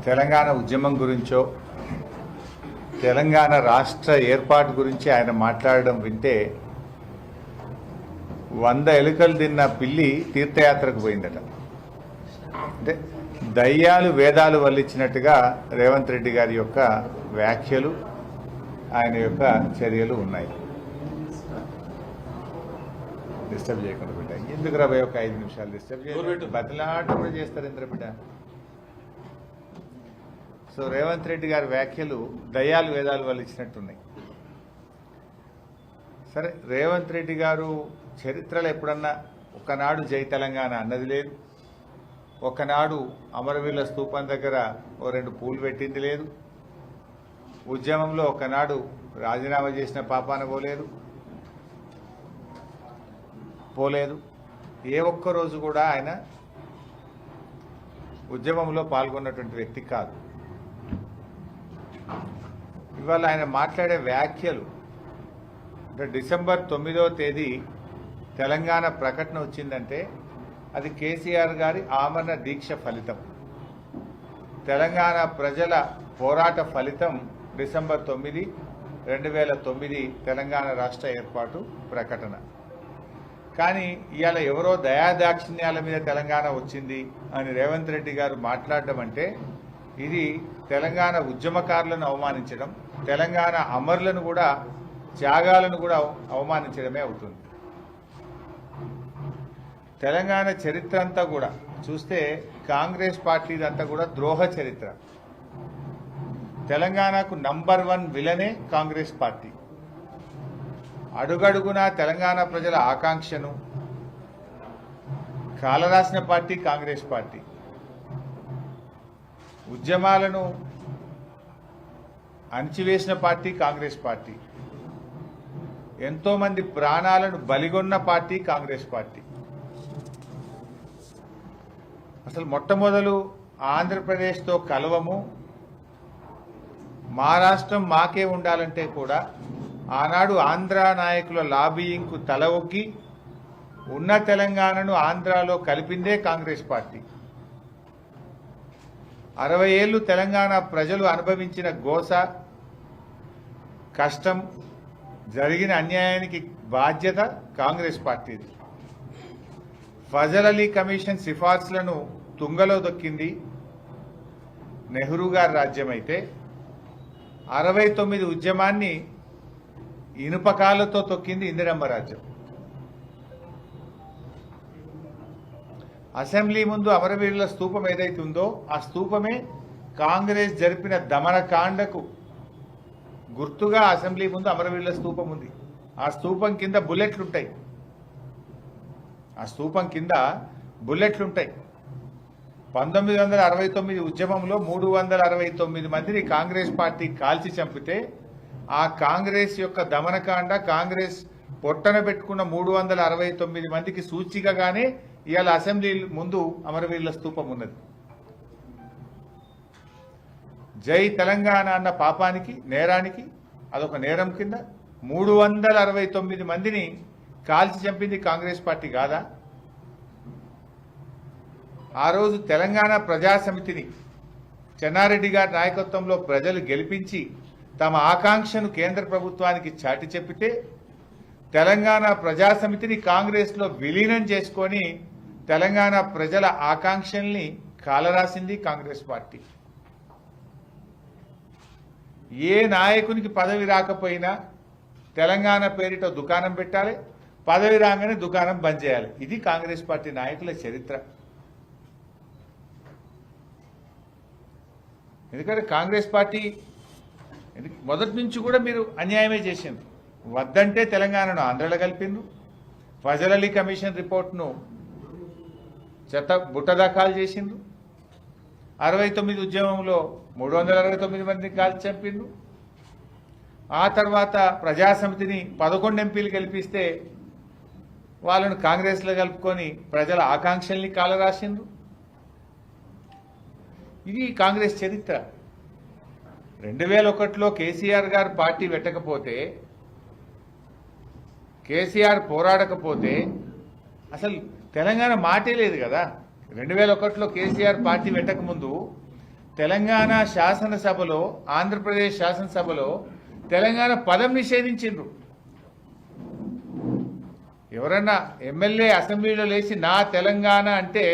తెలంగాణ ఉద్యమం గురించో తెలంగాణ రాష్ట్ర ఏర్పాటు గురించి ఆయన మాట్లాడడం వింటే 100 ఎలుకలు తిన్న పిల్లి తీర్థయాత్రకు పోయిందట. అంటే దయ్యాలు వేదాలు వల్లించినట్టుగా రేవంత్ రెడ్డి గారి యొక్క వ్యాఖ్యలు, ఆయన యొక్క చర్యలు ఉన్నాయి. డిస్టర్బ్ చేయకుండా బిడ్డ, ఎందుకు రాబోయే ఒక 5 నిమిషాలు డిస్టర్బ్ చేయడం, బతిలాట కూడా చేస్తారు ఇంద్ర బిడ్డ. సో రేవంత్ రెడ్డి గారి వ్యాఖ్యలు దయ్యాలు వేదాలు వల్లించినట్టున్నాయి. సరే, రేవంత్ రెడ్డి గారు చరిత్రలో ఎప్పుడన్నా ఒకనాడు జై తెలంగాణ అన్నది లేదు, ఒకనాడు అమరవీరుల స్తూపం దగ్గర ఓ 2 పూలు పెట్టింది లేదు, ఉద్యమంలో ఒకనాడు రాజీనామా చేసిన పాపాన పోలేదు. ఏ ఒక్క రోజు కూడా ఆయన ఉద్యమంలో పాల్గొన్నటువంటి వ్యక్తి కాదు. ఇవాళ ఆయన మాట్లాడే వ్యాఖ్యలు, అంటే డిసెంబర్ 9వ తేదీ తెలంగాణ ప్రకటన వచ్చిందంటే అది కేసీఆర్ గారి ఆమరణ దీక్ష ఫలితం, తెలంగాణ ప్రజల పోరాట ఫలితం. డిసెంబర్ 9, 2009 తెలంగాణ రాష్ట్ర ఏర్పాటు ప్రకటన. కానీ ఇవాళ ఎవరో దయాదాక్షిణ్యాల మీద తెలంగాణ వచ్చింది అని రేవంత్ రెడ్డి గారు మాట్లాడడం అంటే ఇది తెలంగాణ ఉద్యమకారులను అవమానించడం, తెలంగాణ అమరులను కూడా, త్యాగాలను కూడా అవమానించడమే అవుతుంది. తెలంగాణ చరిత్ర అంతా కూడా చూస్తే కాంగ్రెస్ పార్టీదంతా కూడా ద్రోహ చరిత్ర. తెలంగాణకు నంబర్ 1 విలనే కాంగ్రెస్ పార్టీ. అడుగడుగునా తెలంగాణ ప్రజల ఆకాంక్షను కాలరాసిన పార్టీ కాంగ్రెస్ పార్టీ. ఉద్యమాలను అణిచివేసిన పార్టీ కాంగ్రెస్ పార్టీ. ఎంతోమంది ప్రాణాలను బలిగొన్న పార్టీ కాంగ్రెస్ పార్టీ. అసలు మొట్టమొదలు ఆంధ్రప్రదేశ్తో కలవము, మా రాష్ట్రం మాకే ఉండాలంటే కూడా ఆనాడు ఆంధ్ర నాయకుల లాబీయింగ్కు తల ఒగ్గి ఉన్న తెలంగాణను ఆంధ్రాలో కలిపిందే కాంగ్రెస్ పార్టీ. 60 ఏళ్లు తెలంగాణ ప్రజలు అనుభవించిన గోస, కష్టం, జరిగిన అన్యాయానికి బాధ్యత కాంగ్రెస్ పార్టీది. ఫజల్ అలీ కమిషన్ సిఫార్సులను తుంగలో దొక్కింది నెహ్రూ గారి రాజ్యం అయితే, 69 ఉద్యమాన్ని ఇనుపకాలతో తొక్కింది ఇందిరమ్మ రాజ్యం. అసెంబ్లీ ముందు అమరవీరుల స్తూపం ఏదైతే ఉందో ఆ స్తూపమే కాంగ్రెస్ జరిపిన దమనకాండకు గుర్తుగా అసెంబ్లీ ముందు అమరవీరుల స్తూపం ఉంది. ఆ స్తూపం కింద బుల్లెట్లుంటాయి. 1969 ఉద్యమంలో 369 మందిని కాంగ్రెస్ పార్టీ కాల్చి చంపితే ఆ కాంగ్రెస్ యొక్క దమనకాండ, కాంగ్రెస్ పొట్టన పెట్టుకున్న 369 మందికి సూచికగానే ఇవాళ అసెంబ్లీ ముందు అమరవీరుల స్తూపం ఉన్నది. జై తెలంగాణ అన్న పాపానికి, నేరానికి, అదొక నేరం కింద 369 మందిని కాల్చి చంపింది కాంగ్రెస్ పార్టీ కాదా? ఆ రోజు తెలంగాణ ప్రజాసమితిని చెన్నారెడ్డి గారి నాయకత్వంలో ప్రజలు గెలిపించి తమ ఆకాంక్షను కేంద్ర ప్రభుత్వానికి చాటి చెప్పితే తెలంగాణ ప్రజాసమితిని కాంగ్రెస్లో విలీనం చేసుకొని తెలంగాణ ప్రజల ఆకాంక్షల్ని కాలరాసింది కాంగ్రెస్ పార్టీ. ఏ నాయకునికి పదవి రాకపోయినా తెలంగాణ పేరిట దుకాణం పెట్టాలి, పదవి రాగానే దుకాణం బంద్ చేయాలి. ఇది కాంగ్రెస్ పార్టీ నాయకుల చరిత్ర. ఎందుకంటే కాంగ్రెస్ పార్టీ మొదటి నుంచి కూడా మీరు అన్యాయమే చేసిండ్రు. వద్దంటే తెలంగాణను ఆంధ్రలో కలిపిండ్రు. ఫజల్ అలీ కమిషన్ రిపోర్ట్ను బుట్ట దాఖలు చేసిండ్రు. 69 ఉద్యమంలో 369 మందిని కాల్చి చంపిండ్రు. ఆ తర్వాత ప్రజాసమితిని 11 ఎంపీలు గెలిపిస్తే వాళ్ళను కాంగ్రెస్లో కలుపుకొని ప్రజల ఆకాంక్షల్ని కాలరాసిండ్రు. ఇది కాంగ్రెస్ చరిత్ర. 2001లో కేసీఆర్ గారు పార్టీ పెట్టకపోతే, కేసీఆర్ పోరాడకపోతే అసలు తెలంగాణ మాటే లేదు కదా. 2001లో కేసీఆర్ పార్టీ పెట్టకముందు తెలంగాణ శాసనసభలో, ఆంధ్రప్రదేశ్ శాసనసభలో తెలంగాణ పదం నిషేధించిండ్రు. ఎవరన్నా ఎమ్మెల్యే అసెంబ్లీలో లేచి నా తెలంగాణ అంటే,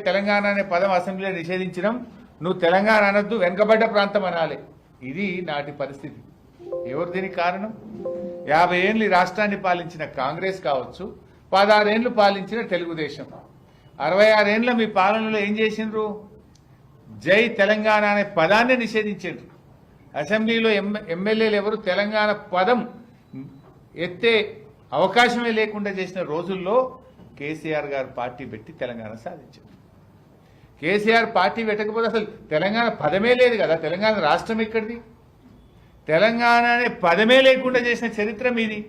తెలంగాణ అనే పదం అసెంబ్లీలో నిషేధించడం, నువ్వు తెలంగాణ అనొద్దు, వెనుకబడ్డ ప్రాంతం అనాలి. ఇది నాటి పరిస్థితి. ఎవరు దీనికి కారణం? 50 ఏళ్ళు ఈ రాష్ట్రాన్ని పాలించిన కాంగ్రెస్ కావచ్చు, 16 ఏళ్ళు పాలించిన తెలుగుదేశం. 66 ఏళ్ళ మీ పాలనలో ఏం చేసిండ్రు? జై తెలంగాణ అనే పదాన్ని నిషేధించారు. అసెంబ్లీలో ఎమ్మెల్యేలు ఎవరు తెలంగాణ పదం ఎత్తే అవకాశమే లేకుండా చేసిన రోజుల్లో కేసీఆర్ గారు పార్టీ పెట్టి తెలంగాణ సాధించారు. కేసీఆర్ పార్టీ పెట్టకపోతే అసలు తెలంగాణ పదమే లేదు కదా. తెలంగాణ రాష్ట్రం ఎక్కడిది? తెలంగాణ అనే పదమే లేకుండా చేసిన చరిత్ర మీది.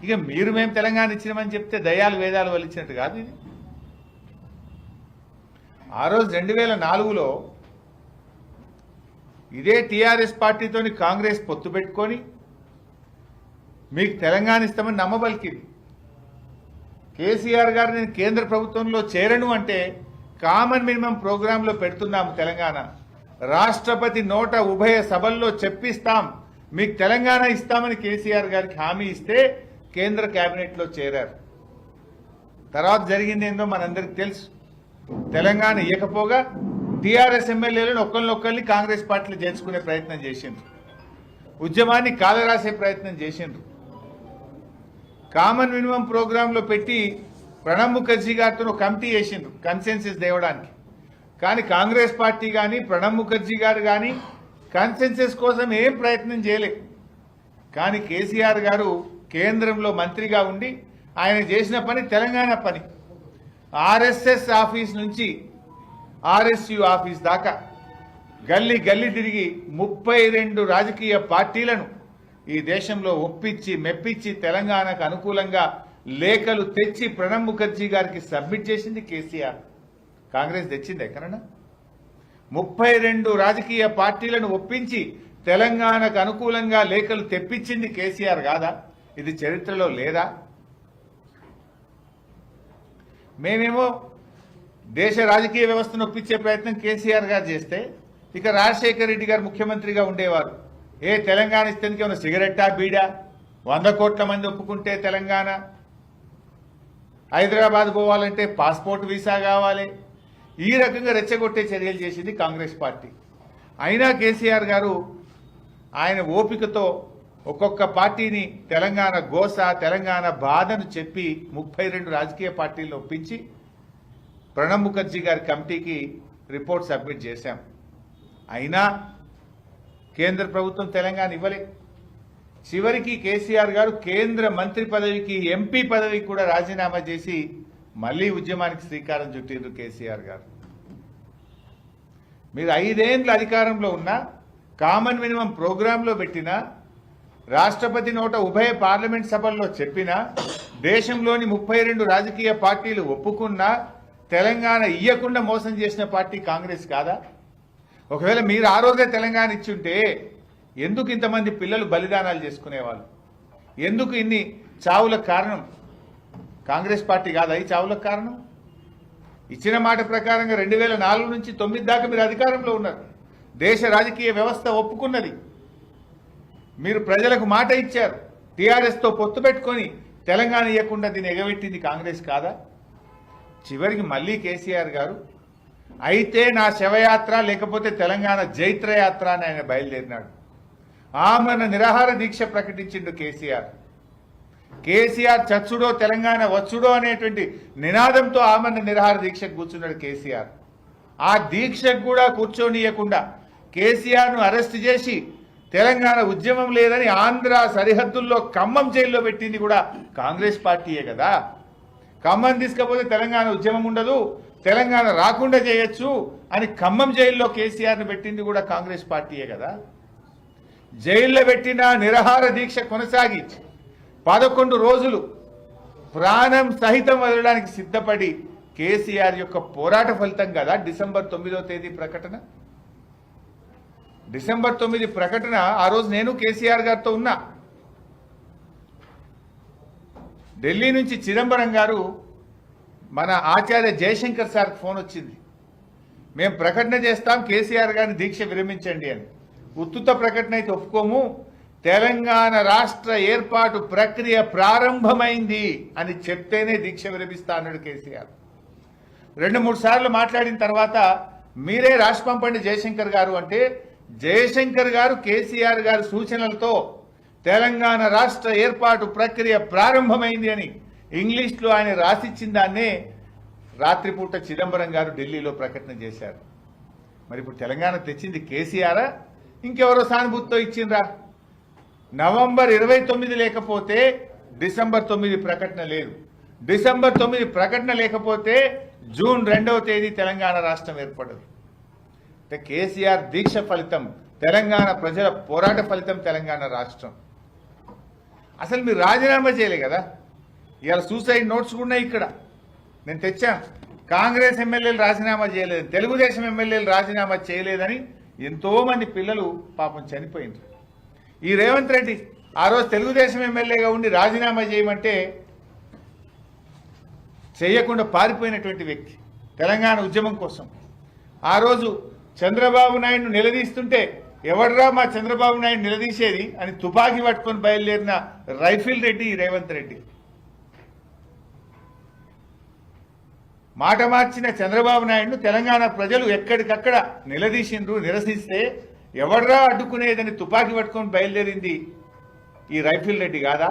ఇక మీరు మేము తెలంగాణ ఇచ్చినామని చెప్తే దయాలు వేదాలు వలిచ్చినట్టు కాదు ఇది. ఆ రోజు 2004లో ఇదే టీఆర్ఎస్ పార్టీతోని కాంగ్రెస్ పొత్తు పెట్టుకొని మీకు తెలంగాణ ఇస్తామని నమ్మబలికింది. కేసీఆర్ గారు నేను కేంద్ర ప్రభుత్వంలో చేరను అంటే కామన్ మినిమం ప్రోగ్రాంలో పెడుతున్నాము తెలంగాణ, రాష్ట్రపతి నోట ఉభయ సభల్లో చెప్పిస్తాం, మీకు తెలంగాణ ఇస్తామని కేసీఆర్ గారికి హామీ ఇస్తే కేంద్ర కేబినెట్లో చేరారు. తర్వాత జరిగింది ఏందో మనందరికి తెలుసు. తెలంగాణ ఇవ్వకపోగా టీఆర్ఎస్ ఎమ్మెల్యేలను ఒక్కరినొక్కరిని కాంగ్రెస్ పార్టీలు చేర్చుకునే ప్రయత్నం చేసిండ్రు. ఉద్యమాన్ని కాలరాసే ప్రయత్నం చేసిండ్రు. కామన్ మినిమం ప్రోగ్రాంలో పెట్టి ప్రణబ్ ముఖర్జీ గారితో కమిటీ చేసిండ్రు కన్సెన్సస్ తేవడానికి. కానీ కాంగ్రెస్ పార్టీ కానీ ప్రణబ్ ముఖర్జీ గారు కానీ కన్సెన్సస్ కోసం ఏం ప్రయత్నం చేయలేదు. కానీ కేసీఆర్ గారు కేంద్రంలో మంత్రిగా ఉండి ఆయన చేసిన పని తెలంగాణ పని. ఆర్ఎస్ఎస్ ఆఫీస్ నుంచి ఆర్ఎస్యు ఆఫీస్ దాకా గల్లీ గల్లీ తిరిగి 32 రాజకీయ పార్టీలను ఈ దేశంలో ఒప్పించి మెప్పించి తెలంగాణకు అనుకూలంగా లేఖలు తెచ్చి ప్రణబ్ ముఖర్జీ గారికి సబ్మిట్ చేసింది కేసీఆర్. కాంగ్రెస్ తెచ్చింది ఎక్కడన్నా? 32 రాజకీయ పార్టీలను ఒప్పించి తెలంగాణకు అనుకూలంగా లేఖలు తెప్పించింది కేసీఆర్ కాదా? ఇది చరిత్రలో లేదా? మేమేమో దేశ రాజకీయ వ్యవస్థను ఒప్పించే ప్రయత్నం కేసీఆర్ గారు చేస్తే, ఇక రాజశేఖర రెడ్డి గారు ముఖ్యమంత్రిగా ఉండేవారు. తెలంగాణ ఇస్తానికి ఏమన్నా సిగరెట్టా బీడా? 100 కోట్ల మంది ఒప్పుకుంటే తెలంగాణ, హైదరాబాద్ పోవాలంటే పాస్పోర్ట్ వీసా కావాలి. ఈ రకంగా రెచ్చగొట్టే చర్యలు చేసింది కాంగ్రెస్ పార్టీ. అయినా కేసీఆర్ గారు ఆయన ఓపికతో ఒక్కొక్క పార్టీని తెలంగాణ గోస, తెలంగాణ బాధను చెప్పి 32 రాజకీయ పార్టీలను ఒప్పించి ప్రణబ్ ముఖర్జీ గారి కమిటీకి రిపోర్ట్ సబ్మిట్ చేశాం. అయినా కేంద్ర ప్రభుత్వం తెలంగాణ ఇవ్వలే. చివరికి కేసీఆర్ గారు కేంద్ర మంత్రి పదవికి, ఎంపీ పదవికి కూడా రాజీనామా చేసి మళ్లీ ఉద్యమానికి శ్రీకారం చుట్టిండ్రు కేసీఆర్ గారు. మీరు 5 ఏళ్ల అధికారంలో ఉన్నా, కామన్ మినిమం ప్రోగ్రాంలో పెట్టినా, రాష్ట్రపతి నోట ఉభయ పార్లమెంట్ సభల్లో చెప్పినా, దేశంలోని 32 రాజకీయ పార్టీలు ఒప్పుకున్నా తెలంగాణ ఇయ్యకుండా మోసం చేసిన పార్టీ కాంగ్రెస్ కాదా? ఒకవేళ మీరు ఆ రోజే తెలంగాణ ఇచ్చుంటే ఎందుకు ఇంతమంది పిల్లలు బలిదానాలు చేసుకునేవాళ్ళు? ఎందుకు ఇన్ని చావులకు కారణం కాంగ్రెస్ పార్టీ కాదా? ఈ చావులకు కారణం ఇచ్చిన మాట ప్రకారంగా 2004 నుంచి 9 దాకా మీరు అధికారంలో ఉన్నారు. దేశ రాజకీయ వ్యవస్థ ఒప్పుకున్నది. మీరు ప్రజలకు మాట ఇచ్చారు. టీఆర్ఎస్తో పొత్తు పెట్టుకొని తెలంగాణ ఇవ్వకుండా దీన్ని ఎగబెట్టింది కాంగ్రెస్ కాదా? చివరికి మళ్ళీ కేసీఆర్ గారు అయితే నా శవయాత్ర లేకపోతే తెలంగాణ జైత్రయాత్ర అని ఆయన బయలుదేరినాడు. ఆమరణ నిరాహార దీక్ష ప్రకటించిండు కేసీఆర్. కేసీఆర్ చచ్చుడో తెలంగాణ వచ్చుడో అనేటువంటి నినాదంతో ఆమరణ నిరాహార దీక్షకు కూర్చున్నాడు కేసీఆర్. ఆ దీక్షకు కూడా కూర్చోనియకుండా కేసీఆర్ను అరెస్ట్ చేసి తెలంగాణ ఉద్యమం లేదని ఆంధ్ర సరిహద్దుల్లో ఖమ్మం జైల్లో పెట్టింది కూడా కాంగ్రెస్ పార్టీయే కదా. ఖమ్మం తీసుకపోతే తెలంగాణ ఉద్యమం ఉండదు, తెలంగాణ రాకుండా చేయొచ్చు అని ఖమ్మం జైల్లో కేసీఆర్ను పెట్టింది కూడా కాంగ్రెస్ పార్టీయే కదా. జైల్లో పెట్టిన నిరాహార దీక్ష కొనసాగించి 11 రోజులు ప్రాణం సహితం వదలడానికి సిద్ధపడి కేసీఆర్ యొక్క పోరాట ఫలితం కదా డిసెంబర్ 9వ తేదీ ప్రకటన. డిసెంబర్ 9 ప్రకటన. ఆ రోజు నేను కేసీఆర్ గారితో ఉన్నా. ఢిల్లీ నుంచి చిదంబరం గారు మన ఆచార్య జయశంకర్ సార్కి ఫోన్ వచ్చింది. మేము ప్రకటన చేస్తాం కేసీఆర్ గారిని దీక్ష విరమించండి అని. ఉత్తుత ప్రకటన అయితే ఒప్పుకోము, తెలంగాణ రాష్ట్ర ఏర్పాటు ప్రక్రియ ప్రారంభమైంది అని చెప్తేనే దీక్ష విరమిస్తా అన్నాడు కేసీఆర్. 2-3 సార్లు మాట్లాడిన తర్వాత మీరే రాసి పంపండి జయశంకర్ గారు అంటే, జయశంకర్ గారు కేసీఆర్ గారి సూచనలతో తెలంగాణ రాష్ట్ర ఏర్పాటు ప్రక్రియ ప్రారంభమైంది అని ఇంగ్లీష్లో ఆయన రాసిచ్చిన దాన్నే రాత్రిపూట చిదంబరం గారు ఢిల్లీలో ప్రకటన చేశారు. మరి ఇప్పుడు తెలంగాణ తెచ్చింది కేసీఆరా ఇంకెవరో సానుభూతితో ఇచ్చిండ్రా? నవంబర్ 29 లేకపోతే డిసెంబర్ 9 ప్రకటన లేదు. డిసెంబర్ 9 ప్రకటన లేకపోతే జూన్ 2వ తేదీ తెలంగాణ రాష్ట్రం ఏర్పడదు. అంటే కేసీఆర్ దీక్ష ఫలితం, తెలంగాణ ప్రజల పోరాట ఫలితం తెలంగాణ రాష్ట్రం. అసలు మీరు రాజీనామా చేయలే కదా. ఇవాళ సూసైడ్ నోట్స్ కూడా ఇక్కడ నేను తెచ్చాను. కాంగ్రెస్ ఎమ్మెల్యేలు రాజీనామా చేయలేదు, తెలుగుదేశం ఎమ్మెల్యేలు రాజీనామా చేయలేదని ఎంతోమంది పిల్లలు పాపం చనిపోయింది. ఈ రేవంత్ రెడ్డి ఆ రోజు తెలుగుదేశం ఎమ్మెల్యేగా ఉండి రాజీనామా చేయమంటే చేయకుండా పారిపోయినటువంటి వ్యక్తి తెలంగాణ ఉద్యమం కోసం. ఆ రోజు చంద్రబాబు నాయుడును నిలదీస్తుంటే ఎవడ్రా మా చంద్రబాబు నాయుడు నిలదీసేది అని తుపాకీ పట్టుకొని బయలుదేరిన రైఫిల్ రెడ్డి రేవంత్ రెడ్డి. మాట మార్చిన చంద్రబాబు నాయుడును తెలంగాణ ప్రజలు ఎక్కడికక్కడ నిలదీసిండ్రు. నిరసిస్తే ఎవడ్రా అడ్డుకునేదని తుపాకీ పట్టుకొని బయలుదేరింది ఈ రైఫిల్ రెడ్డి కాదా?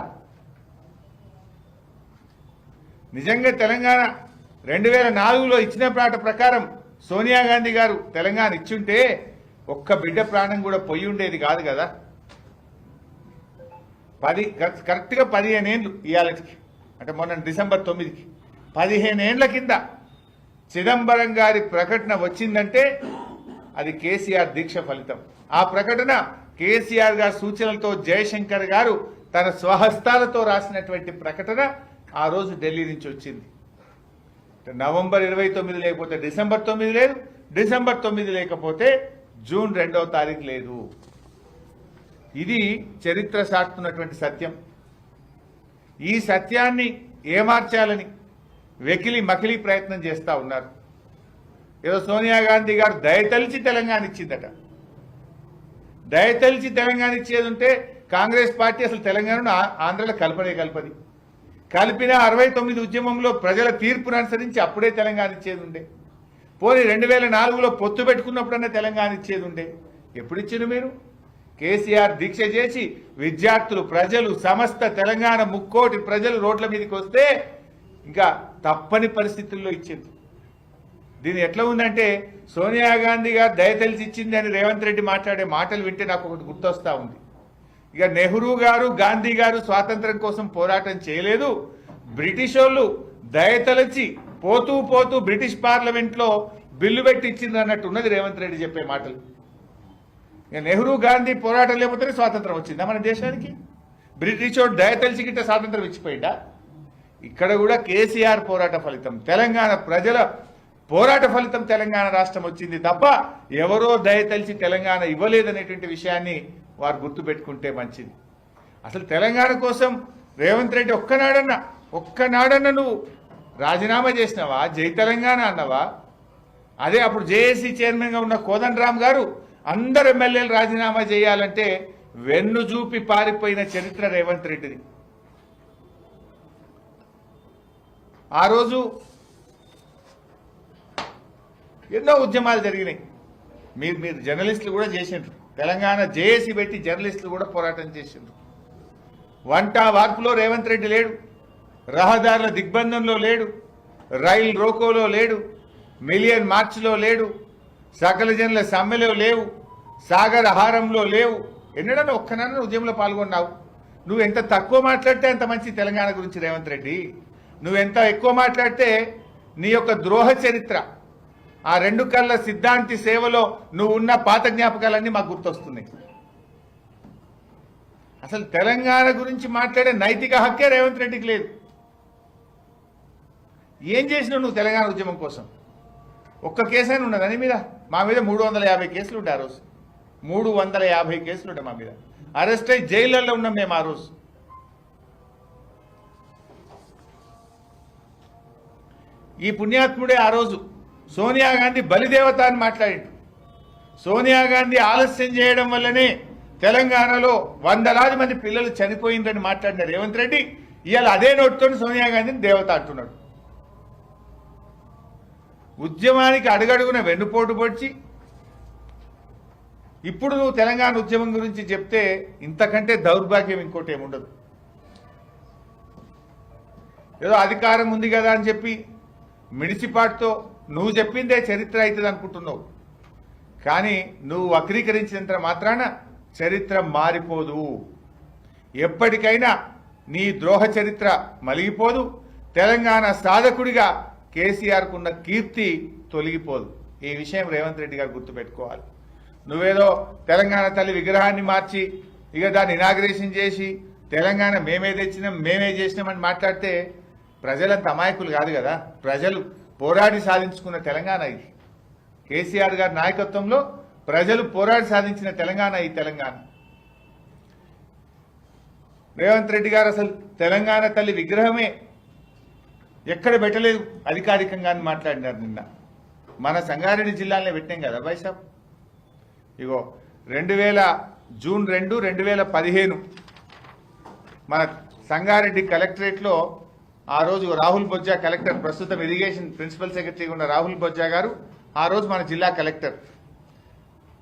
నిజంగా తెలంగాణ 2004లో ఇచ్చిన మాట ప్రకారం సోనియా గాంధీ గారు తెలంగాణ ఇచ్చుంటే ఒక్క బిడ్డ ప్రాణం కూడా పోయి ఉండేది కాదు కదా. కరెక్ట్గా 15 ఏళ్ళు ఇవాళకి, అంటే మొన్న డిసెంబర్ 9కి 15 ఏళ్ల కింద చిదంబరం గారి ప్రకటన వచ్చిందంటే అది కేసీఆర్ దీక్ష ఫలితం. ఆ ప్రకటన కేసీఆర్ గారి సూచనలతో జయశంకర్ గారు తన స్వహస్తాలతో రాసినటువంటి ప్రకటన ఆ రోజు ఢిల్లీ నుంచి వచ్చింది. నవంబర్ 29 లేకపోతే డిసెంబర్ 9 లేదు, డిసెంబర్ 9 లేకపోతే జూన్ 2వ తారీఖు లేదు. ఇది చరిత్ర సాటుతున్నటువంటి సత్యం. ఈ సత్యాన్ని ఏమార్చాలని వెకిలి మకిలి ప్రయత్నం చేస్తూ ఉన్నారు. ఏదో సోనియా గాంధీ గారు దయతలిచి తెలంగాణ ఇచ్చిందట. దయతలిచి తెలంగాణ ఇచ్చేది ఉంటే కాంగ్రెస్ పార్టీ అసలు తెలంగాణను ఆంధ్రలో కలపది. కలిపిన 69 ఉద్యమంలో ప్రజల తీర్పును అనుసరించి అప్పుడే తెలంగాణ ఇచ్చేది ఉండే. పోనీ 2004లో పొత్తు పెట్టుకున్నప్పుడన్నా తెలంగాణ ఇచ్చేది ఉండే. ఎప్పుడు ఇచ్చిండు మీరు? కేసీఆర్ దీక్ష చేసి విద్యార్థులు, ప్రజలు, సమస్త తెలంగాణ 3 కోటి ప్రజలు రోడ్ల మీదకి వస్తే ఇంకా తప్పని పరిస్థితుల్లో ఇచ్చింది. దీని ఎట్లా ఉందంటే సోనియా గాంధీ గారు దయతలిచి ఇచ్చింది అని రేవంత్ రెడ్డి మాట్లాడే మాటలు వింటే నాకు ఒకటి గుర్తొస్తా ఉంది. ఇక నెహ్రూ గారు, గాంధీ గారు స్వాతంత్రం కోసం పోరాటం చేయలేదు, బ్రిటిష్ వాళ్ళు దయతలచి పోతూ పోతూ బ్రిటిష్ పార్లమెంట్లో బిల్లు పెట్టి ఇచ్చింది అన్నట్టు ఉన్నది రేవంత్ రెడ్డి చెప్పే మాటలు. ఇక నెహ్రూ, గాంధీ పోరాటం లేకపోతేనే స్వాతంత్రం వచ్చిందా మన దేశానికి? బ్రిటిష్ వాడు దయతలిచి గిట్ట స్వాతంత్రం ఇచ్చిపోయిందా? ఇక్కడ కూడా కేసీఆర్ పోరాట ఫలితం, తెలంగాణ ప్రజల పోరాట ఫలితం తెలంగాణ రాష్ట్రం వచ్చింది తప్ప ఎవరో దయతలిచి తెలంగాణ ఇవ్వలేదనేటువంటి విషయాన్ని వారు గుర్తుపెట్టుకుంటే మంచిది. అసలు తెలంగాణ కోసం రేవంత్ రెడ్డి ఒక్కనాడన్నా నువ్వు రాజీనామా చేసినావా? జై తెలంగాణ అన్నవా? అదే అప్పుడు జేఏసీ చైర్మన్గా ఉన్న కోదండరామ్ గారు అందరు ఎమ్మెల్యేలు రాజీనామా చేయాలంటే వెన్ను చూపి పారిపోయిన చరిత్ర రేవంత్ రెడ్డిది. ఆ రోజు ఎన్నో ఉద్యమాలు జరిగినాయి. మీరు జర్నలిస్టులు కూడా చేసిండ్రు. తెలంగాణ జేఏసీ పెట్టి జర్నలిస్టులు కూడా పోరాటం చేసిండ్రు. వంట వార్పులో రేవంత్ రెడ్డి లేడు, రహదారుల దిగ్బంధంలో లేడు, రైలు రోకోలో లేడు, మిలియన్ మార్చ్లో లేడు, సకల జనుల సమ్మెలో లేవు, సాగర్ హారంలో లేవు. ఎన్నడన్నా ఒక్కనన్నా ఉద్యమంలో పాల్గొన్నావు? నువ్వు ఎంత తక్కువ మాట్లాడితే అంత మంచి తెలంగాణ గురించి రేవంత్ రెడ్డి. నువ్వెంత ఎక్కువ మాట్లాడితే నీ యొక్క ద్రోహ చరిత్ర, ఆ 2 కళ్ళ సిద్ధాంతి సేవలో నువ్వు ఉన్న పాత జ్ఞాపకాలన్నీ మాకు గుర్తొస్తున్నాయి. అసలు తెలంగాణ గురించి మాట్లాడే నైతిక హక్కే రేవంత్ రెడ్డికి లేదు. ఏం చేసినావు నువ్వు తెలంగాణ ఉద్యమం కోసం? ఒక్క కేసైనా ఉన్నది అని మీద? మా మీద 350 కేసులు ఉంటాయి. ఆ రోజు 350 కేసులు ఉంటాయి మా మీద. అరెస్ట్ అయ్యి జైళ్ళల్లో ఉన్నాం మేము ఆ రోజు. ఈ పుణ్యాత్ముడే ఆ రోజు సోనియా గాంధీ బలిదేవత అని మాట్లాడిండు. సోనియా గాంధీ ఆలస్యం చేయడం వల్లనే తెలంగాణలో వందలాది మంది పిల్లలు చనిపోయిందని మాట్లాడిన రేవంత్ రెడ్డి ఇవాళ అదే నోటితో సోనియా గాంధీని దేవత అంటున్నాడు. ఉద్యమానికి అడుగడుగున వెన్నుపోటు పొడిచి ఇప్పుడు నువ్వు తెలంగాణ ఉద్యమం గురించి చెప్తే ఇంతకంటే దౌర్భాగ్యం ఇంకోటి ఏముండదు. ఏదో అధికారం ఉంది కదా అని చెప్పి మిడిసిపాటుతో నువ్వు చెప్పిందే చరిత్ర అవుతుంది అనుకుంటున్నావు. కానీ నువ్వు వక్రీకరించినంత మాత్రాన చరిత్ర మారిపోదు. ఎప్పటికైనా నీ ద్రోహ చరిత్ర మలిగిపోదు. తెలంగాణ సాధకుడిగా కేసీఆర్కు ఉన్న కీర్తి తొలగిపోదు. ఈ విషయం రేవంత్ రెడ్డి గారు గుర్తుపెట్టుకోవాలి. నువ్వేదో తెలంగాణ తల్లి విగ్రహాన్ని మార్చి ఇక దాన్ని ఇనాగ్రేషన్ చేసి తెలంగాణ మేమే తెచ్చినాం మేమే చేసినామని మాట్లాడితే ప్రజలంత అమాయకులు కాదు కదా. ప్రజలు పోరాడి సాధించుకున్న తెలంగాణ ఇది. కేసీఆర్ గారి నాయకత్వంలో ప్రజలు పోరాడి సాధించిన తెలంగాణ ఈ తెలంగాణ. రేవంత్ రెడ్డి గారు అసలు తెలంగాణ తల్లి విగ్రహమే ఎక్కడ పెట్టలేదు అధికారికంగా అని మాట్లాడినారు. నిన్న మన సంగారెడ్డి జిల్లాలో పెట్టాం కదా బైసాబ్. ఇగో జూన్ 2, 2015 మన సంగారెడ్డి కలెక్టరేట్లో ఆ రోజు రాహుల్ బొజ్జా కలెక్టర్, ప్రస్తుతం ఇరిగేషన్ ప్రిన్సిపల్ సెక్రటరీగా ఉన్న రాహుల్ బొజ్జా గారు ఆ రోజు మన జిల్లా కలెక్టర్.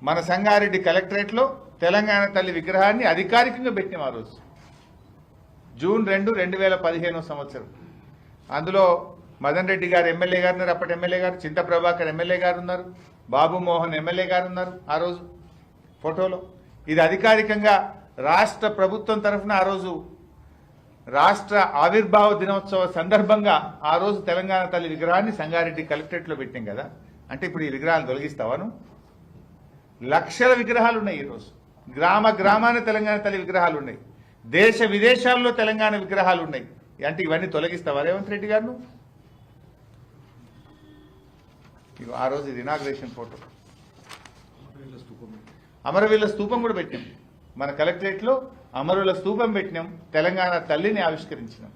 మన సంగారెడ్డి కలెక్టరేట్లో తెలంగాణ తల్లి విగ్రహాన్ని అధికారికంగా పెట్టినాం ఆ రోజు జూన్ 2, 2015 సంవత్సరం. అందులో మదన్ రెడ్డి గారు ఎమ్మెల్యే గారు ఉన్నారు, అప్పటి ఎమ్మెల్యే గారు. చింత ప్రభాకర్ ఎమ్మెల్యే గారు ఉన్నారు, బాబు మోహన్ ఎమ్మెల్యే గారు ఉన్నారు ఆ రోజు ఫోటోలో. ఇది అధికారికంగా రాష్ట్ర ప్రభుత్వం తరఫున ఆ రోజు రాష్ట్ర ఆవిర్భావ దినోత్సవ సందర్భంగా ఆ రోజు తెలంగాణ తల్లి విగ్రహాన్ని సంగారెడ్డి కలెక్టరేట్లో పెట్టాం కదా. అంటే ఇప్పుడు ఈ విగ్రహాలు తొలగిస్తావాను? లక్షల విగ్రహాలు ఉన్నాయి ఈరోజు. గ్రామ గ్రామాన తెలంగాణ తల్లి విగ్రహాలు ఉన్నాయి. దేశ విదేశాల్లో తెలంగాణ విగ్రహాలు ఉన్నాయి. అంటే ఇవన్నీ తొలగిస్తావా రేవంత్ రెడ్డి గారు? ఆ రోజు ఇది ఇనాగ్రేషన్ ఫోటో. అమరవీరుల స్తూపం కూడా పెట్టినాం మన కలెక్టరేట్లో. అమరుల స్తూపం పెట్టినాం, తెలంగాణ తల్లిని ఆవిష్కరించినాం.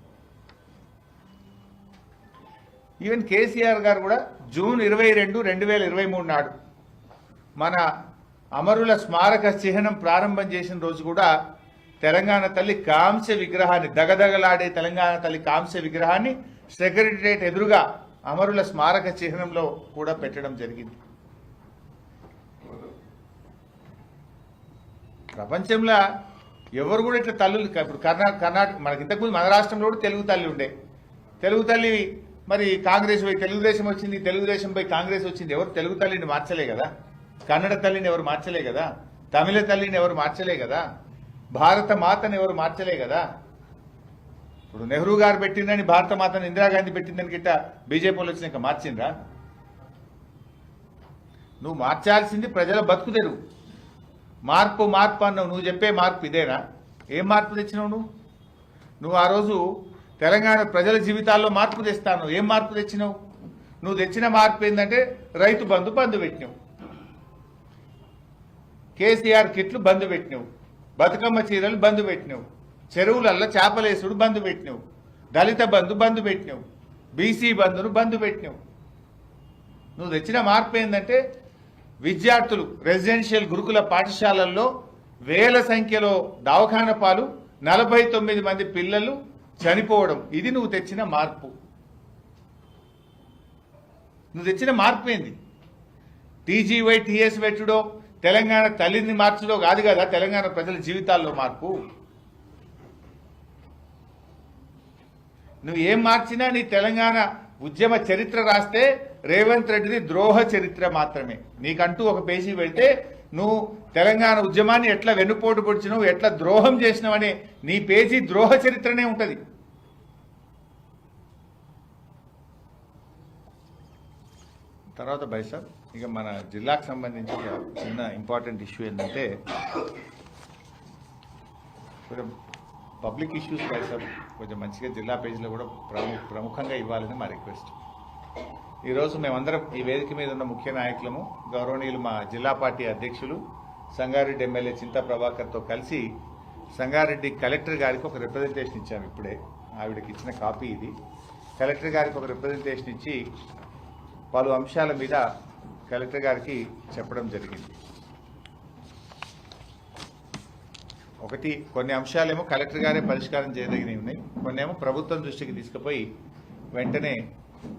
ఈవెన్ కేసీఆర్ గారు కూడా జూన్ 22, 2023 నాడు మన అమరుల స్మారక చిహ్నం ప్రారంభం చేసిన రోజు కూడా తెలంగాణ తల్లి కాంస్య విగ్రహాన్ని, దగదగలాడే తెలంగాణ తల్లి కాంస్య విగ్రహాన్ని సెక్రటరియట్ ఎదురుగా అమరుల స్మారక చిహ్నంలో కూడా పెట్టడం జరిగింది. ప్రపంచంలో ఎవరు కూడా ఇట్లా తల్లులు, ఇప్పుడు కర్ణాటక మనకి ఇంతకుముందు మన రాష్ట్రంలో కూడా తెలుగు తల్లి ఉండే. తెలుగు తల్లి మరి కాంగ్రెస్ పోయి తెలుగుదేశం వచ్చింది, తెలుగుదేశం పోయి కాంగ్రెస్ వచ్చింది. ఎవరు తెలుగు తల్లిని మార్చలే కదా. కన్నడ తల్లిని ఎవరు మార్చలే కదా. తమిళ తల్లిని ఎవరు మార్చలే కదా. భారత మాతను ఎవరు మార్చలే కదా. ఇప్పుడు నెహ్రూ గారు పెట్టిందని భారత మాతను ఇందిరాగాంధీ పెట్టిందని గిట్ట బీజేపీలో వచ్చినాక మార్చిండ్రా? నువ్వు మార్చాల్సింది ప్రజల బతుకుదెరువు. మార్పు మార్పు అన్నావు. నువ్వు చెప్పే మార్పు ఇదేనా? ఏం మార్పు తెచ్చినావు నువ్వు? ఆ రోజు తెలంగాణ ప్రజల జీవితాల్లో మార్పు తెస్తాను. ఏం మార్పు తెచ్చినావు? నువ్వు తెచ్చిన మార్పు ఏంటంటే రైతు బంధు పెట్టినావు, కేసీఆర్ కిట్లు బంధు పెట్టినావు, బతుకమ్మ చీరలు బంధు పెట్టినావు, చెరువులల్లో చేపలేసుడు బంధు పెట్టినావు, దళిత బంధు పెట్టినావు, బీసీ బంధును బంధు పెట్టినావు. నువ్వు తెచ్చిన మార్పు ఏంటంటే విద్యార్థులు రెసిడెన్షియల్ గురుకుల పాఠశాలల్లో వేల సంఖ్యలో దవాఖాన పాలు, 49 మంది పిల్లలు చనిపోవడం. ఇది నువ్వు తెచ్చిన మార్పు. నువ్వు తెచ్చిన మార్పు ఏంది? టీజీవై టీఎస్ పెట్టుడో తెలంగాణ తల్లిని మార్చడో కాదు కదా తెలంగాణ ప్రజల జీవితాల్లో మార్పు. నువ్వు ఏం మార్చినా నీ తెలంగాణ ఉద్యమ చరిత్ర రాస్తే రేవంత్ రెడ్డిది ద్రోహ చరిత్ర మాత్రమే. నీకంటూ ఒక పేజీ పెడితే నువ్వు తెలంగాణ ఉద్యమాన్ని ఎట్లా వెన్నుపోటు పొడిచినావు, ఎట్లా ద్రోహం చేసినావనే నీ పేజీ ద్రోహ చరిత్రనే ఉంటుంది. తర్వాత బైసాబ్ ఇక మన జిల్లాకు సంబంధించి ఒక చిన్న ఇంపార్టెంట్ ఇష్యూ ఏంటంటే కొంచెం పబ్లిక్ ఇష్యూస్ బైసాబ్ కొంచెం మంచిగా జిల్లా పేజీలో కూడా ప్రముఖంగా ఇవ్వాలని మా రిక్వెస్ట్. ఈరోజు మేమందరం ఈ వేదిక మీద ఉన్న ముఖ్య నాయకులము, గౌరవనీయులు మా జిల్లా పార్టీ అధ్యక్షులు సంగారెడ్డి ఎమ్మెల్యే చింతా ప్రభాకర్తో కలిసి సంగారెడ్డి కలెక్టర్ గారికి ఒక రిప్రజెంటేషన్ ఇచ్చాము. ఇప్పుడే ఆవిడకి ఇచ్చిన కాపీ ఇది. కలెక్టర్ గారికి ఒక రిప్రజెంటేషన్ ఇచ్చి పలు అంశాల మీద కలెక్టర్ గారికి చెప్పడం జరిగింది. ఒకటి, కొన్ని అంశాలేమో కలెక్టర్ గారే పరిష్కారం చేయదగినవి ఉన్నాయి, కొన్ని ఏమో ప్రభుత్వం దృష్టికి తీసుకుపోయి వెంటనే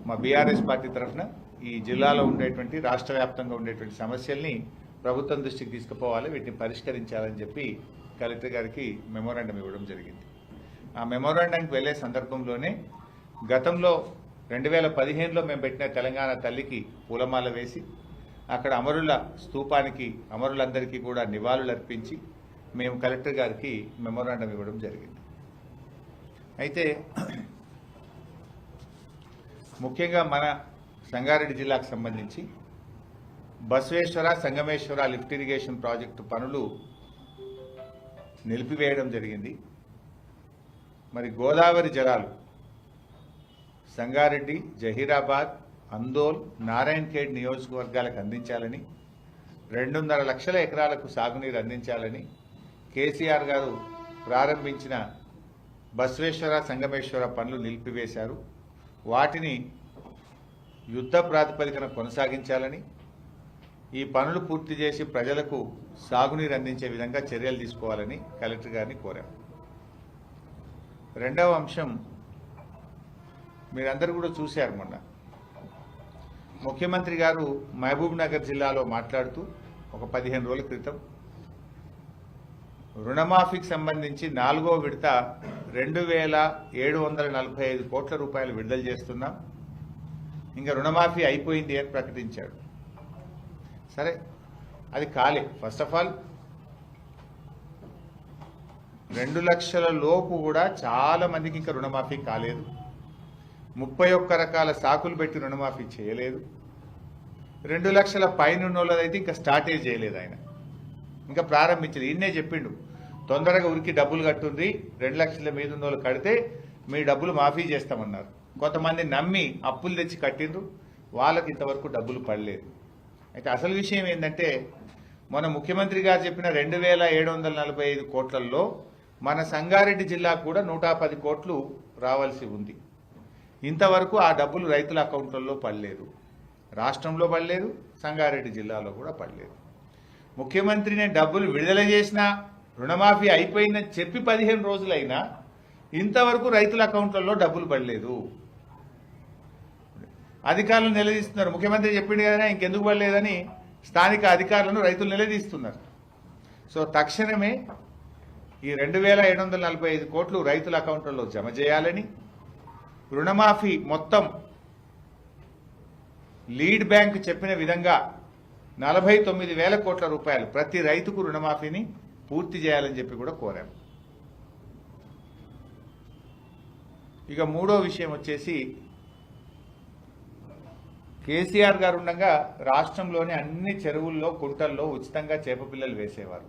మా బీఆర్ఎస్ పార్టీ తరఫున ఈ జిల్లాలో ఉండేటువంటి రాష్ట్ర వ్యాప్తంగా ఉండేటువంటి సమస్యల్ని ప్రభుత్వం దృష్టికి తీసుకుపోవాలి, వీటిని పరిష్కరించాలని చెప్పి కలెక్టర్ గారికి మెమోరాండం ఇవ్వడం జరిగింది. ఆ మెమోరాండంకి వెళ్ళే సందర్భంలోనే గతంలో 2015లో మేము పెట్టిన తెలంగాణ తల్లికి పూలమాల వేసి అక్కడ అమరుల స్తూపానికి అమరులందరికీ కూడా నివాళులు అర్పించి మేము కలెక్టర్ గారికి మెమోరాండం ఇవ్వడం జరిగింది. అయితే ముఖ్యంగా మన సంగారెడ్డి జిల్లాకు సంబంధించి Basaveshwara Sangameshwara lift irrigation project పనులు నిలిపివేయడం జరిగింది. మరి గోదావరి జలాలు సంగారెడ్డి, జహీరాబాద్, అందోల్, నారాయణఖేడ్ నియోజకవర్గాలకు అందించాలని, 2.5 లక్షల ఎకరాలకు సాగునీరు అందించాలని కేసీఆర్ గారు ప్రారంభించిన బసవేశ్వర సంగమేశ్వర పనులు నిలిపివేశారు. వాటిని యుద్ధ ప్రాతిపదికన కొనసాగించాలని, ఈ పనులు పూర్తి చేసి ప్రజలకు సాగునీరు అందించే విధంగా చర్యలు తీసుకోవాలని కలెక్టర్ గారిని కోరాం. రెండవ అంశం మీరందరూ కూడా చూశారు. మొన్న ముఖ్యమంత్రి గారు మహబూబ్ నగర్ జిల్లాలో మాట్లాడుతూ ఒక 15 రోజుల క్రితం రుణమాఫీకి సంబంధించి 4వ విడత 2,745 కోట్ల రూపాయలు విడుదల చేస్తున్నాం, ఇంకా రుణమాఫీ అయిపోయింది అని ప్రకటించాడు. సరే, అది కాలే. ఫస్ట్ ఆఫ్ ఆల్ 2 లక్షల లోపు కూడా చాలా మందికి ఇంకా రుణమాఫీ కాలేదు. 31 రకాల సాకులు పెట్టి రుణమాఫీ చేయలేదు. 2 లక్షల పైన వాళ్ళదైతే ఇంకా స్టార్టే చేయలేదు, ఆయన ఇంకా ప్రారంభించలేదు. ఈయనే చెప్పిండు, తొందరగా ఉరికి డబ్బులు కట్టుంది, 2 లక్షల మీద ఉన్న వాళ్ళు కడితే మీ డబ్బులు మాఫీ చేస్తామన్నారు. కొంతమంది నమ్మి అప్పులు తెచ్చి కట్టిండ్రు, వాళ్ళకి ఇంతవరకు డబ్బులు పడలేదు. అయితే అసలు విషయం ఏంటంటే, మన ముఖ్యమంత్రి గారు చెప్పిన 2,745 కోట్లలో మన సంగారెడ్డి జిల్లా కూడా 110 కోట్లు రావాల్సి ఉంది. ఇంతవరకు ఆ డబ్బులు రైతుల అకౌంట్లలో పడలేదు, రాష్ట్రంలో పడలేదు, సంగారెడ్డి జిల్లాలో కూడా పడలేదు. ముఖ్యమంత్రిని డబ్బులు విడుదల చేసినా రుణమాఫీ అయిపోయిందని చెప్పి 15 రోజులైనా ఇంతవరకు రైతుల అకౌంట్లలో డబ్బులు పడలేదు. అధికారులు నిలదీస్తున్నారు. ముఖ్యమంత్రి చెప్పిండు కదా ఇంకెందుకు పడలేదని స్థానిక అధికారులను రైతులు నిలదీస్తున్నారు. సో తక్షణమే ఈ 2,745 కోట్లు రైతుల అకౌంట్లలో జమ చేయాలని, రుణమాఫీ మొత్తం లీడ్ బ్యాంక్ చెప్పిన విధంగా 49,000 కోట్ల రూపాయలు ప్రతి రైతుకు రుణమాఫీని పూర్తి చేయాలని చెప్పి కూడా కోరాం. ఇక మూడో విషయం వచ్చేసి, కేసీఆర్ గారు ఉండగా రాష్ట్రంలోని అన్ని చెరువుల్లో కుంటల్లో ఉచితంగా చేప పిల్లలు వేసేవారు.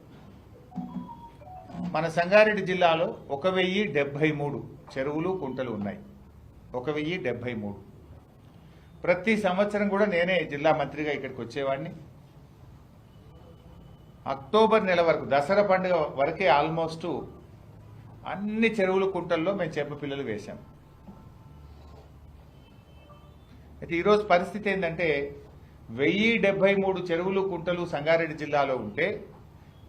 మన సంగారెడ్డి జిల్లాలో 1,073 చెరువులు కుంటలు ఉన్నాయి. 1,073. ప్రతి సంవత్సరం కూడా నేనే జిల్లా మంత్రిగా ఇక్కడికి వచ్చేవాడిని. అక్టోబర్ నెల వరకు, దసరా పండుగ వరకే ఆల్మోస్ట్ అన్ని చెరువులు కుంటల్లో మేము చేప పిల్లలు వేశాం. అయితే ఈరోజు పరిస్థితి ఏంటంటే, 1,073 చెరువులు కుంటలు సంగారెడ్డి జిల్లాలో ఉంటే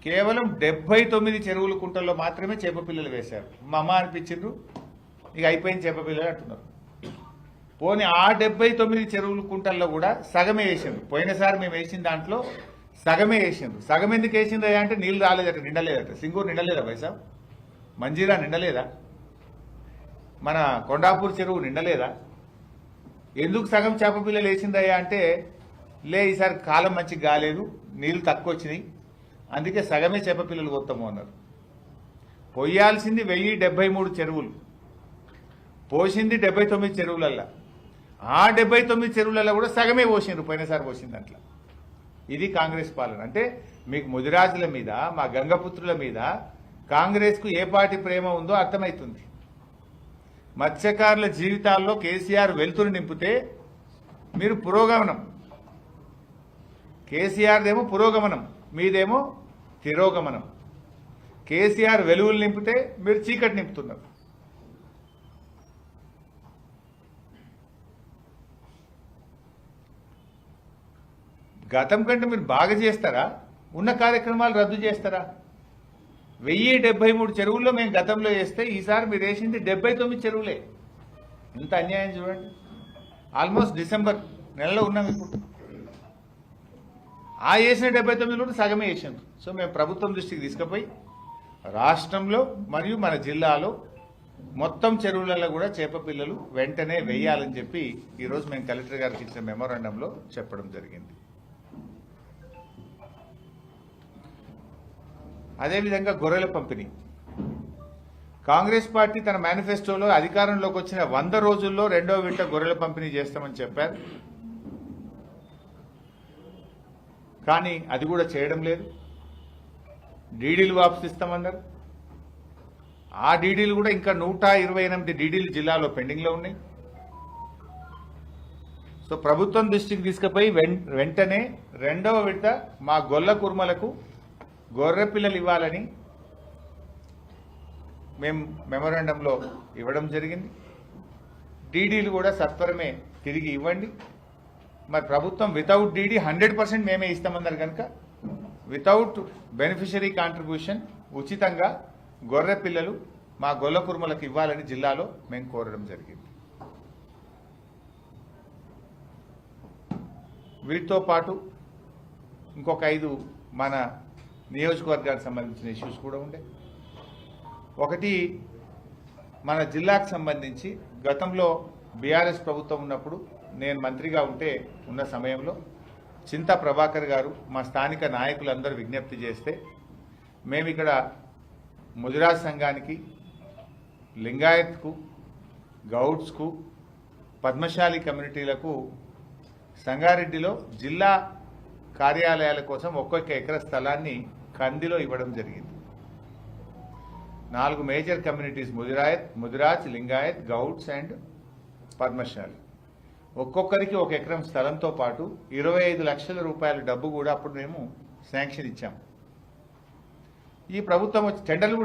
కేవలం 79 చెరువులు కుంటల్లో మాత్రమే చేప పిల్లలు వేశారు. మా అమ్మ అనిపించిండ్రు, ఇక అయిపోయింది చేప పిల్లలు అంటున్నారు. పోనీ ఆ 79 చెరువులు కుంటల్లో కూడా సగమే వేసిండ్రు. పోయినసారి మేము వేసిన దాంట్లో సగమే వేసిండ్రు. సగం ఎందుకు వేసిండ్రు అంటే నీళ్ళు రాలేదట, నిండలేదట. సింగూరు నిండలేదా పైసా? మంజీరా నిండలేదా? మన కొండాపూర్ చెరువు నిండలేదా? ఎందుకు సగం చేప పిల్లలు వేసిందయ్యా అంటే, లే ఈసారి కాలం మంచిగా కాలేదు, నీళ్ళు తక్కువ వచ్చినాయి, అందుకే సగమే చేప పిల్లలు కొత్తాము అన్నారు. పొయ్యాల్సింది 1,073 చెరువులు, పోసింది 79 చెరువులల్లా. ఆ 79 చెరువులలో కూడా సగమే పోసిండ్రు పోయినసారి పోసింది అట్లా. ఇది కాంగ్రెస్ పాలన. అంటే మీకు ముదిరాజుల మీద, మా గంగపుత్రుల మీద కాంగ్రెస్కు ఏ పార్టీ ప్రేమ ఉందో అర్థమవుతుంది. మత్స్యకారుల జీవితాల్లో కేసీఆర్ వెలుతురు నింపితే మీరు పురోగమనం, కేసీఆర్దేమో పురోగమనం, మీదేమో తిరోగమనం. కేసీఆర్ వెలుగులు నింపితే మీరు చీకటి నింపుతున్నారు. గతం కంటే మీరు బాగా చేస్తారా, ఉన్న కార్యక్రమాలు రద్దు చేస్తారా? 1073 చెరువుల్లో మేము గతంలో వేస్తే ఈసారి మీరు వేసింది 79 చెరువులే. ఇంత అన్యాయం చూడండి. ఆల్మోస్ట్ డిసెంబర్ నెలలో ఉన్నాం ఇప్పుడు. ఆ వేసిన 79 సగమే వేసాం. సో మేము ప్రభుత్వం దృష్టికి తీసుకుపోయి రాష్ట్రంలో మరియు మన జిల్లాలో మొత్తం చెరువులలో కూడా చేప పిల్లలు వెంటనే వేయాలని చెప్పి ఈరోజు మేము కలెక్టర్ గారికి ఇచ్చిన మెమోరాండంలో చెప్పడం జరిగింది. అదేవిధంగా గొర్రెల పంపిణీ. కాంగ్రెస్ పార్టీ తన మేనిఫెస్టోలో అధికారంలోకి వచ్చిన 100 రోజుల్లో 2వ విడత గొర్రెల పంపిణీ చేస్తామని చెప్పారు. కానీ అది కూడా చేయడం లేదు. డీడీలు వాపసిస్తామన్నారు. ఆ డీడీలు కూడా ఇంకా 128 డీడీలు జిల్లాలో పెండింగ్లో ఉన్నాయి. సో ప్రభుత్వం దృష్టికి తీసుకుపోయి వెంటనే 2వ విడత మా గొల్ల కుర్మలకు గొర్రె పిల్లలు ఇవ్వాలని మేము మెమోరాండంలో ఇవ్వడం జరిగింది. డీడీలు కూడా సత్వరమే తిరిగి ఇవ్వండి. మరి ప్రభుత్వం వితౌట్ డీడీ 100% మేమే ఇస్తామన్నారు కనుక వితౌట్ బెనిఫిషరీ కాంట్రిబ్యూషన్ ఉచితంగా గొర్రె పిల్లలు మా గొల్ల కుర్మలకు ఇవ్వాలని జిల్లాలో మేము కోరడం జరిగింది. వీటితో పాటు ఇంకొక 5 మన నియోజకవర్గానికి సంబంధించిన ఇష్యూస్ కూడా ఉండే. ఒకటి, మన జిల్లాకు సంబంధించి గతంలో బీఆర్ఎస్ ప్రభుత్వం ఉన్నప్పుడు నేను మంత్రిగా ఉన్న సమయంలో చింతా ప్రభాకర్ గారు మా స్థానిక నాయకులందరూ విజ్ఞప్తి చేస్తే మేము ఇక్కడ ముదిరాజ్ సంఘానికి, లింగాయత్కు, గౌడ్స్కు, పద్మశాలి కమ్యూనిటీలకు సంగారెడ్డిలో జిల్లా కార్యాలయాల కోసం ఒక్కొక్క ఎకరా స్థలాన్ని కందిలో ఇవ్వడం జరిగింది. 4 major communities Mudiraj, Lingayat, Gouds and Padmashali ఒక్కొక్కరికి 1 ఎకరం స్థలంతో పాటు 25 లక్షల రూపాయల డబ్బు కూడా అప్పుడు మేము శాంక్షన్ ఇచ్చాం. ఈ ప్రభుత్వం వచ్చి టెండర్లు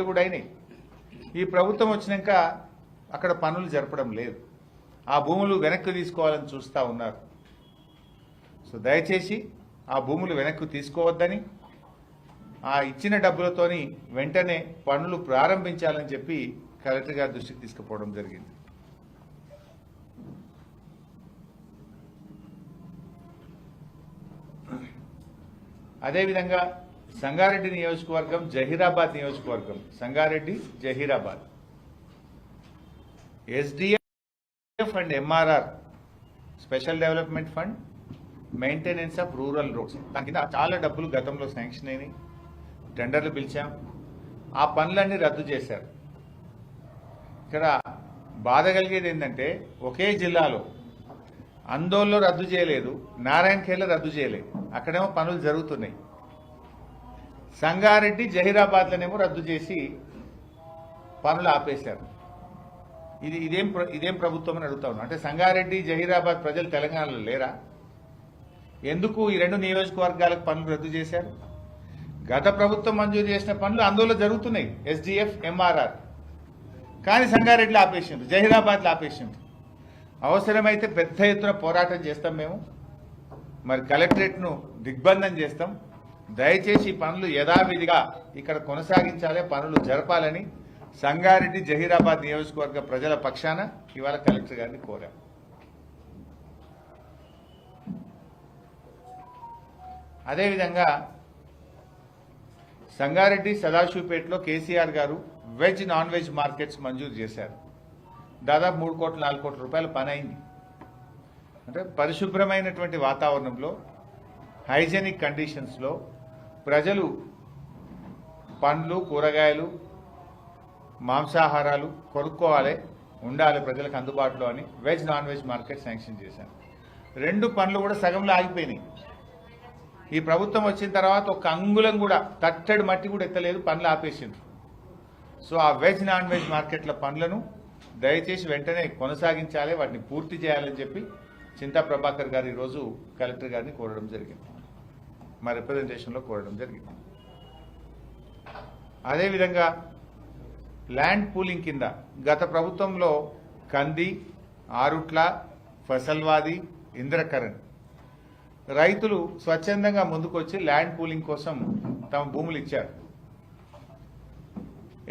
కూడా అయినాయి. ఈ ప్రభుత్వం వచ్చినాక అక్కడ పనులు జరపడం లేదు. ఆ భూములు వెనక్కి తీసుకోవాలని చూస్తూ ఉన్నారు. సో దయచేసి ఆ భూములు వెనక్కి తీసుకోవద్దని, ఆ ఇచ్చిన డబ్బులతోని వెంటనే పనులు ప్రారంభించాలని చెప్పి కలెక్టర్ గారి దృష్టికి తీసుకుపోవడం జరిగింది. అదేవిధంగా సంగారెడ్డి నియోజకవర్గం, జహీరాబాద్ నియోజకవర్గం, Sangareddy, Zaheerabad SDF and MRR special development fund maintenance of rural roads దాని కింద చాలా డబ్బులు గతంలో శాంక్షన్ అయినాయి. టెండర్లు పిలిచాం. ఆ పనులన్నీ రద్దు చేశారు. ఇక్కడ బాధ కలిగేది ఏంటంటే ఒకే జిల్లాలో అందోల్లో రద్దు చేయలేదు, నారాయణఖేడ్లో రద్దు చేయలేదు. అక్కడేమో పనులు జరుగుతున్నాయి. సంగారెడ్డి, జహీరాబాద్లోనేమో రద్దు చేసి పనులు ఆపేశారు. ఇదేం ప్రభుత్వం అని అడుగుతా ఉన్నాం. అంటే సంగారెడ్డి, జహీరాబాద్ ప్రజలు తెలంగాణలో లేరా? ఎందుకు ఈ 2 నియోజకవర్గాలకు పనులు రద్దు చేశారు? గత ప్రభుత్వం మంజూరు చేసిన పనులు అందులో జరుగుతున్నాయి, ఎస్డిఎఫ్, ఎంఆర్ఆర్. కానీ సంగారెడ్డిలో ఆపేసిండ్రు, జహీరాబాద్లో ఆపేసిండ్రు. అవసరమైతే పెద్ద ఎత్తున పోరాటం చేస్తాం మేము. మరి కలెక్టరేట్ను దిగ్బంధం చేస్తాం. దయచేసి ఈ పనులు యథావిధిగా ఇక్కడ కొనసాగించాలి, పనులు జరపాలని సంగారెడ్డి, జహీరాబాద్ నియోజకవర్గ ప్రజల పక్షాన ఇవాళ కలెక్టర్ గారిని కోరాం. అదేవిధంగా సంగారెడ్డి, సదాశివపేటలో కేసీఆర్ గారు వెజ్, నాన్ వెజ్ మార్కెట్స్ మంజూరు చేశారు. దాదాపు 3 కోట్ల 4 కోట్ల రూపాయల పని అయింది. అంటే పరిశుభ్రమైనటువంటి వాతావరణంలో, హైజెనిక్ కండిషన్స్లో ప్రజలు పండ్లు, కూరగాయలు, మాంసాహారాలు కొనుక్కోవాలి, ఉండాలి ప్రజలకు అందుబాటులో అని veg, non veg market sanction చేశాను. 2 పనులు కూడా సగంలో ఆగిపోయినాయి. ఈ ప్రభుత్వం వచ్చిన తర్వాత ఒక అంగుళం కూడా, తట్టడి మట్టి కూడా ఎత్తలేదు, పనులు ఆపేసింది. సో ఆ వెజ్, నాన్ వెజ్ మార్కెట్ల పనులను దయచేసి వెంటనే కొనసాగించాలి, వాటిని పూర్తి చేయాలని చెప్పి చింతా ప్రభాకర్ గారు ఈరోజు కలెక్టర్ గారిని కోరడం జరిగింది, మా రిప్రజెంటేషన్లో కోరడం జరిగింది. అదేవిధంగా ల్యాండ్ పూలింగ్ కింద గత ప్రభుత్వంలో కంది, ఆరుట్ల, ఫసల్వాది, ఇంద్రకరణ్ రైతులు స్వచ్ఛందంగా ముందుకొచ్చి ల్యాండ్ పూలింగ్ కోసం తమ భూములు ఇచ్చారు.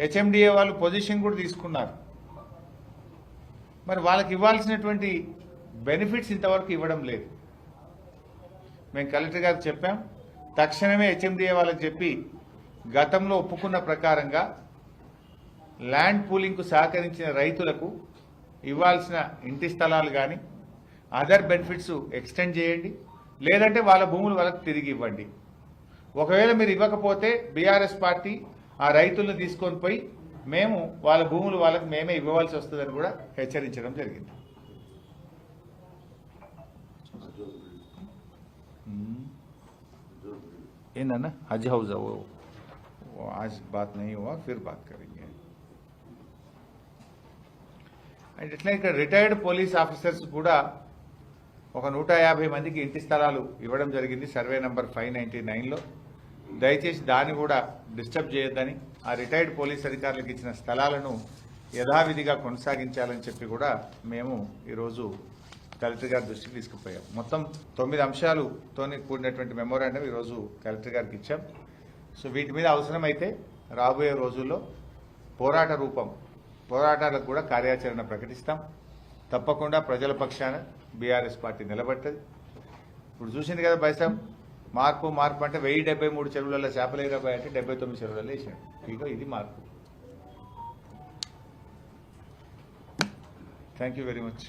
హెచ్ఎండిఏ వాళ్ళు పొజిషన్ కూడా తీసుకున్నారు. మరి వాళ్ళకి ఇవ్వాల్సినటువంటి బెనిఫిట్స్ ఇంతవరకు ఇవ్వడం లేదు. మేము కలెక్టర్ గారికి చెప్పాం, తక్షణమే హెచ్ఎండిఏ వాళ్ళకి చెప్పి గతంలో ఒప్పుకున్న ప్రకారంగా ల్యాండ్ పూలింగ్కు సహకరించిన రైతులకు ఇవ్వాల్సిన ఇంటి స్థలాలు కానీ అదర్ బెనిఫిట్స్ ఎక్స్టెండ్ చేయండి, లేదంటే వాళ్ళ భూములు వాళ్ళకి తిరిగి ఇవ్వండి. ఒకవేళ మీరు ఇవ్వకపోతే బీఆర్ఎస్ పార్టీ ఆ రైతులను తీసుకొని పోయి మేము వాళ్ళ భూములు వాళ్ళకి మేమే ఇవ్వవలసి వస్తుందని కూడా హెచ్చరించడం జరిగింది. ఏందన్నా హజ్ హౌస్ वो आज बात नहीं हुआ, फिर बात करेंगे. అండ్ ఇట్లా ఇక్కడ రిటైర్డ్ పోలీస్ ఆఫీసర్స్ కూడా ఒక 150 మందికి ఇంటి స్థలాలు ఇవ్వడం జరిగింది సర్వే నంబర్ 599లో. దయచేసి దాన్ని కూడా డిస్టర్బ్ చేయొద్దని, ఆ రిటైర్డ్ పోలీస్ అధికారులకు ఇచ్చిన స్థలాలను యథావిధిగా కొనసాగించాలని చెప్పి కూడా మేము ఈరోజు కలెక్టర్ గారి దృష్టికి తీసుకుపోయాం. మొత్తం 9 అంశాలతో కూడినటువంటి మెమోరాండం ఈరోజు కలెక్టర్ గారికి ఇచ్చాం. సో వీటి మీద అవసరమైతే రాబోయే రోజుల్లో పోరాటాలకు కూడా కార్యాచరణ ప్రకటిస్తాం. తప్పకుండా ప్రజల పక్షాన బీఆర్ఎస్ పార్టీ నిలబడుతుంది. ఇప్పుడు చూసింది కదా బైసాబ్, మార్పు అంటే 1073 చెరువులలో చేపలు వేయరాబాయ్ అంటే 79 చెరువులలో వేసాడు. ఇక ఇది మార్పు. Thank you very much.